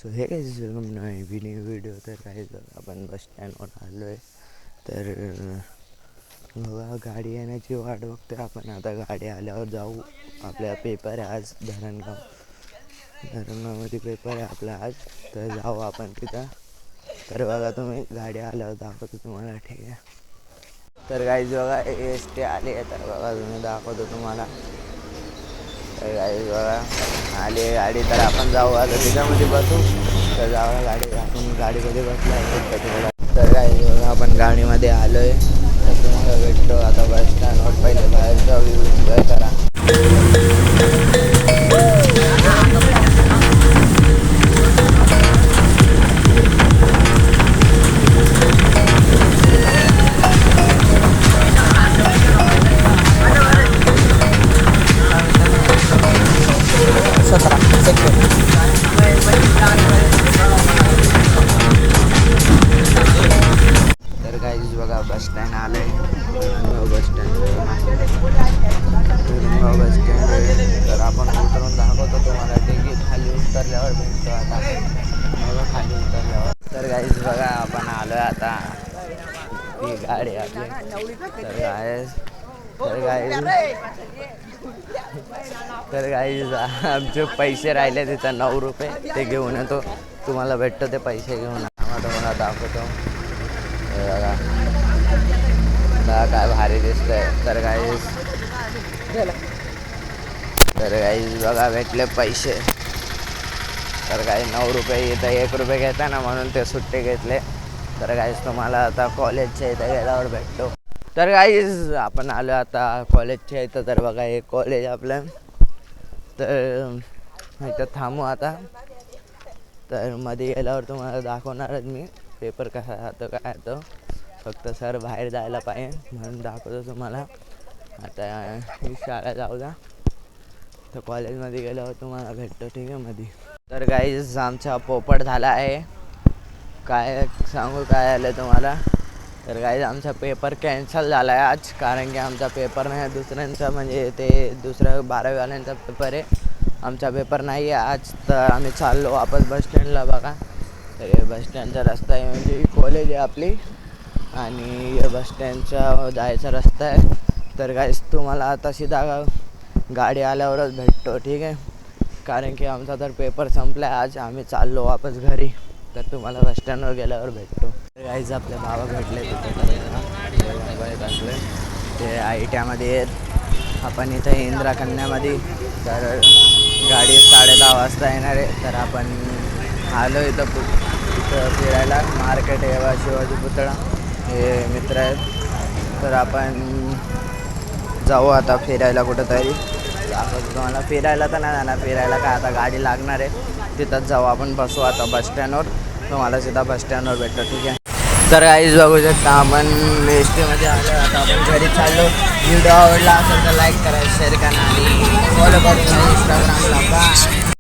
So हे काही नवीन video तर काही आपण बस स्टँडवर आलो आहे. तर बघा गाडी येण्याची वाट बघते आपण. आता गाडी आल्यावर जाऊ. आपल्या पेपर आहे आज धरणगावमध्ये पेपर आहे आपला आज. तर जाऊ आपण तिथं. तर बघा तुम्ही गाडी आल्यावर दाखवतो तुम्हाला. ठीक आहे. तर गाईज बघा एस टी आली आहे. तर बघा तुम्ही दाखवतो तुम्हाला. तर गाईज बघा आली आहे गाडी. तर आपण जाऊ आता त्याच्यामध्ये बसू. तर जाऊया गाडी. आपण गाडीमध्ये बसला आहे. तर गाईज बघा आपण गाडीमध्ये आलो आहे. तर तुम्हाला भेटतो आता बस स्टँडवर. पहिले बाहेरचा व्ह्यू एन्जॉय करा. तर गाईज बघा बस स्टँड आलं आहे. बस स्टँड तर आपण उतरून दाखवतो तुम्हाला. तिकीट खाली उतरल्यावर भेटतो आता. बघा खाली उतरल्यावर. तर गाईज बघा आपण आलो आहे आता. ही गाडी आपली. तर गाईज आमचे पैसे राहिले तिथं 9 रुपये. ते घेऊन येतो. तुम्हाला भेटतं ते पैसे घेऊन. तुम्हाला दाखवतो. बघा काय भारी दिसतंय. तर गाईज बघा भेटले पैसे. तर काही 9 रुपये इथं 1 रुपये घेता ना, म्हणून ते सुट्टे घेतले. तर गाईज तुम्हाला आता कॉलेजच्या इथं गेल्यावर भेटतो. तर गाईज आपण आलो आता कॉलेजच्या इथं. तर बघा हे कॉलेज आपलं. तर इथं थांबू आता. तर मध्ये गेल्यावर तुम्हाला दाखवणारच मी पेपर कसा राहतो काय राहतो. फक्त सर बाहेर जायला पाहिजे म्हणून दाखवतो तुम्हाला. आता ही शाळा जाऊ द्या. तर कॉलेजमध्ये गेल्यावर तुम्हाला भेटतो. ठीक आहे मध्ये. तर गाईज आमचा पोपट झाला आहे. काय सांगू काय आलं तुम्हाला. तर गाईज आमचा पेपर कॅन्सल झाला आहे आज. कारण की आमचा पेपर नाही दुसऱ्यांचा, म्हणजे ते दुसऱ्या 12वीवाल्यांचा पेपर आहे. आमचा पेपर नाही आहे आज. तर आम्ही चाललो वापस बस स्टँडला. बघा तर हे बस स्टँडचा रस्ता आहे. म्हणजे ही कॉलेज आहे आपली आणि बस स्टँडचा जायचा रस्ता आहे. तर गाईज तुम्हाला आता सीधा गाडी आल्यावरच भेटतो. ठीक आहे. कारण की आमचा तर पेपर संपला आहे आज. आम्ही चाललो वापस घरी. तर तुम्हाला बस स्टँडवर गेल्यावर भेटतो. तर गाईज आपले बाबा भेटले तिथे. टाकले ते ITमध्ये आहेत. आपण इथे इंदिरा कन्यामध्ये. तर गाडी 10:30 वाजता येणार आहे. तर आपण आलो इथं फिरायला. मार्केट आहे शिवाजी पुतळा. हे मित्र आहेत. तर आपण जाऊ आता फिरायला कुठंतरी. आपण तुम्हाला फिरायला तर नाही जाणार. फिरायला काय आता गाडी लागणार आहे. तिथंच जाऊ आपण. बसू आता बस स्टँडवर. तुम्हाला सीधा बस स्टँडवर भेटतो. ठीक आहे. तर गाईज बघू शकता आपण एस टीमध्ये आलो. आता आपण घरी चाललो. व्हिडिओ आवडला असेल तर लाईक करा, शेअर करा आणि फॉलो करून इंस्टाग्रामला. बाय.